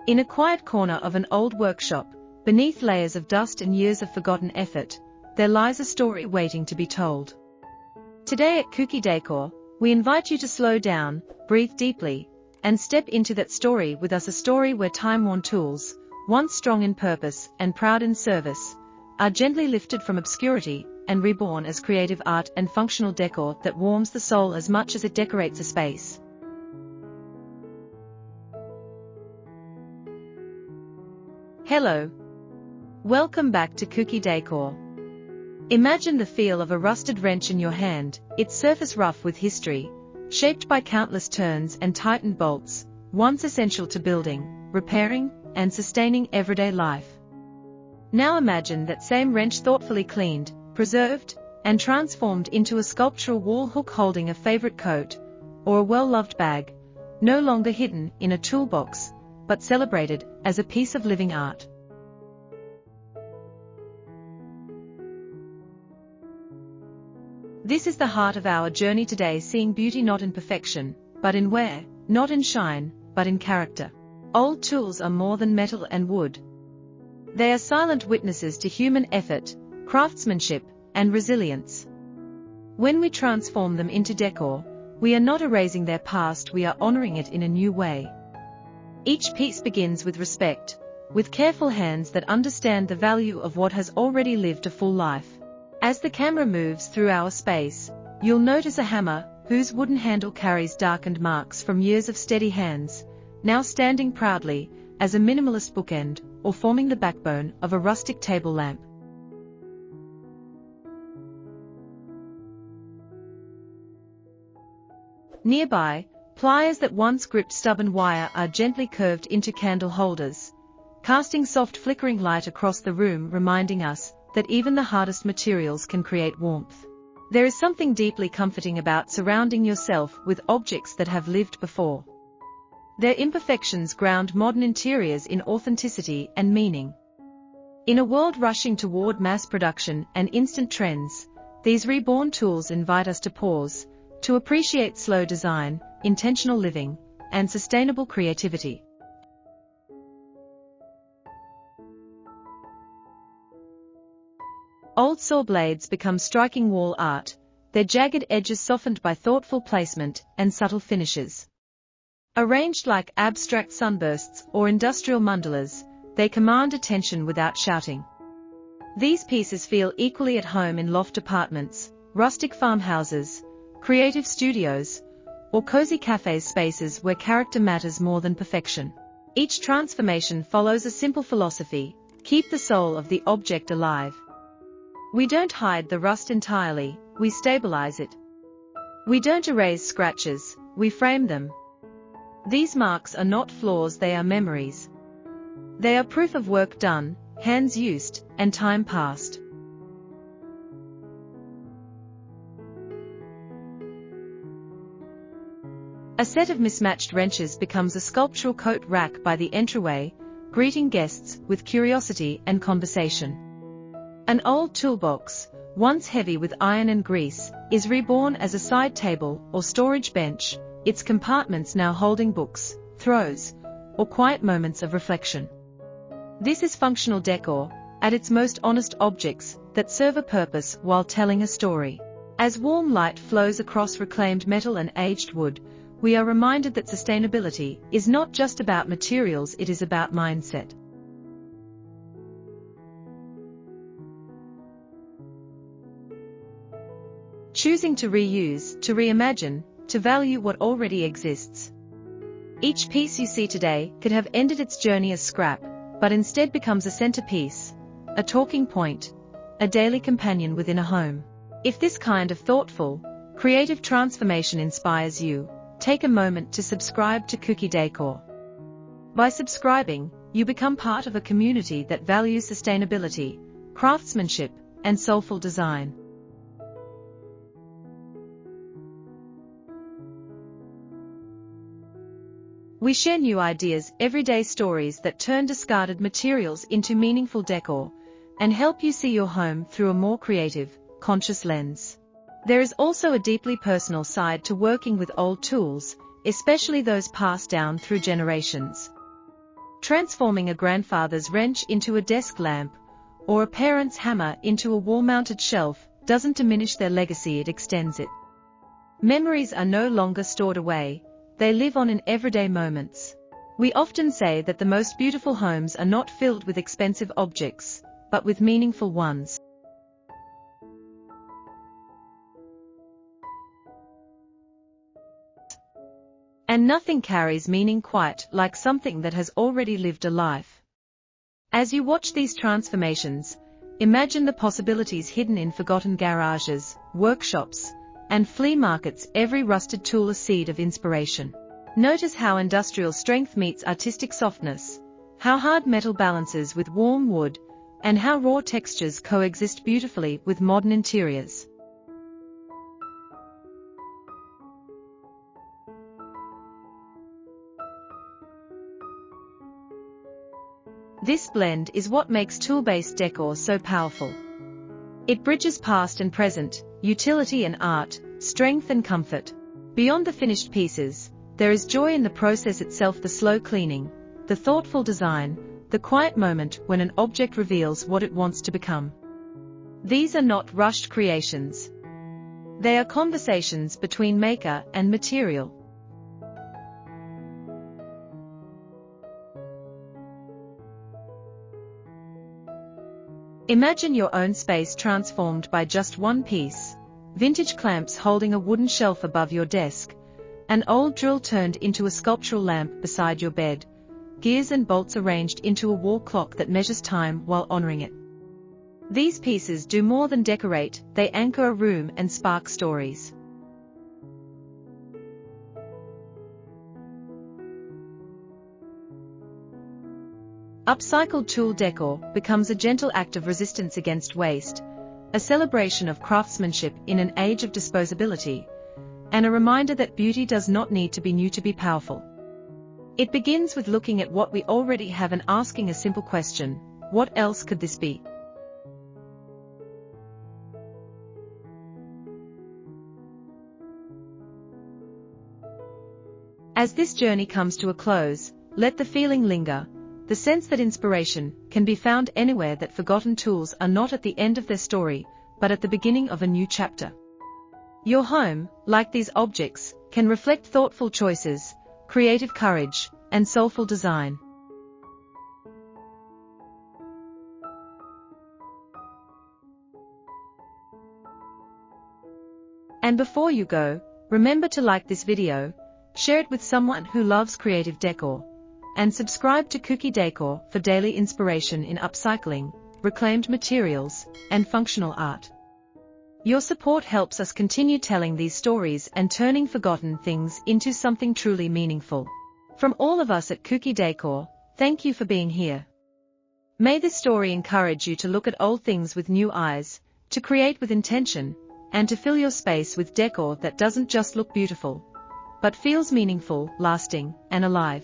In a quiet corner of an old workshop, beneath layers of dust and years of forgotten effort, there lies a story waiting to be told. Today at Kuki Decor, we invite you to slow down, breathe deeply, and step into that story with us, a story where time-worn tools, once strong in purpose and proud in service, are gently lifted from obscurity and reborn as creative art and functional decor that warms the soul as much as it decorates a space. Hello. Welcome back to Kuki Decor. Imagine the feel of a rusted wrench in your hand, its surface rough with history, shaped by countless turns and tightened bolts, once essential to building, repairing, and sustaining everyday life. Now imagine that same wrench thoughtfully cleaned, preserved, and transformed into a sculptural wall hook holding a favorite coat, or a well-loved bag, no longer hidden in a toolbox, but celebrated as a piece of living art. This is the heart of our journey today, seeing beauty not in perfection, but in wear, not in shine, but in character. Old tools are more than metal and wood. They are silent witnesses to human effort, craftsmanship, and resilience. When we transform them into decor, we are not erasing their past, we are honoring it in a new way. Each piece begins with respect, with careful hands that understand the value of what has already lived a full life. As the camera moves through our space, you'll notice a hammer, whose wooden handle carries darkened marks from years of steady hands, now standing proudly as a minimalist bookend, or forming the backbone of a rustic table lamp. Nearby, pliers that once gripped stubborn wire are gently curved into candle holders, casting soft flickering light across the room, reminding us that even the hardest materials can create warmth. There is something deeply comforting about surrounding yourself with objects that have lived before. Their imperfections ground modern interiors in authenticity and meaning. In a world rushing toward mass production and instant trends, these reborn tools invite us to pause, to appreciate slow design, intentional living, and sustainable creativity. Old saw blades become striking wall art, their jagged edges softened by thoughtful placement and subtle finishes. Arranged like abstract sunbursts or industrial mandalas, they command attention without shouting. These pieces feel equally at home in loft apartments, rustic farmhouses, creative studios, or cozy cafés, spaces where character matters more than perfection. Each transformation follows a simple philosophy: keep the soul of the object alive. We don't hide the rust entirely, we stabilize it. We don't erase scratches, we frame them. These marks are not flaws, they are memories. They are proof of work done, hands used, and time passed. A set of mismatched wrenches becomes a sculptural coat rack by the entryway, greeting guests with curiosity and conversation. An old toolbox, once heavy with iron and grease, is reborn as a side table or storage bench, its compartments now holding books, throws, or quiet moments of reflection. This is functional decor, at its most honest, objects that serve a purpose while telling a story. As warm light flows across reclaimed metal and aged wood, we are reminded that sustainability is not just about materials, it is about mindset. Choosing to reuse, to reimagine, to value what already exists. Each piece you see today could have ended its journey as scrap, but instead becomes a centerpiece, a talking point, a daily companion within a home. If this kind of thoughtful, creative transformation inspires you, take a moment to subscribe to Kuki Decor. By subscribing, you become part of a community that values sustainability, craftsmanship, and soulful design. We share new ideas, everyday stories that turn discarded materials into meaningful decor, and help you see your home through a more creative, conscious lens. There is also a deeply personal side to working with old tools, especially those passed down through generations. Transforming a grandfather's wrench into a desk lamp, or a parent's hammer into a wall-mounted shelf, doesn't diminish their legacy, it extends it. Memories are no longer stored away, they live on in everyday moments. We often say that the most beautiful homes are not filled with expensive objects, but with meaningful ones. And nothing carries meaning quite like something that has already lived a life. As you watch these transformations, imagine the possibilities hidden in forgotten garages, workshops, and flea markets, every rusted tool a seed of inspiration. Notice how industrial strength meets artistic softness, how hard metal balances with warm wood, and how raw textures coexist beautifully with modern interiors. This blend is what makes tool-based decor so powerful. It bridges past and present, utility and art, strength and comfort. Beyond the finished pieces, there is joy in the process itself, the slow cleaning, the thoughtful design, the quiet moment when an object reveals what it wants to become. These are not rushed creations. They are conversations between maker and material. Imagine your own space transformed by just one piece: vintage clamps holding a wooden shelf above your desk, an old drill turned into a sculptural lamp beside your bed, gears and bolts arranged into a wall clock that measures time while honoring it. These pieces do more than decorate, they anchor a room and spark stories. Upcycled tool decor becomes a gentle act of resistance against waste, a celebration of craftsmanship in an age of disposability, and a reminder that beauty does not need to be new to be powerful. It begins with looking at what we already have and asking a simple question: what else could this be? As this journey comes to a close, let the feeling linger, the sense that inspiration can be found anywhere, that forgotten tools are not at the end of their story, but at the beginning of a new chapter. Your home, like these objects, can reflect thoughtful choices, creative courage, and soulful design. And before you go, remember to like this video, share it with someone who loves creative decor, and subscribe to Kuki Decor for daily inspiration in upcycling, reclaimed materials, and functional art. Your support helps us continue telling these stories and turning forgotten things into something truly meaningful. From all of us at Kuki Decor, thank you for being here. May this story encourage you to look at old things with new eyes, to create with intention, and to fill your space with decor that doesn't just look beautiful, but feels meaningful, lasting, and alive.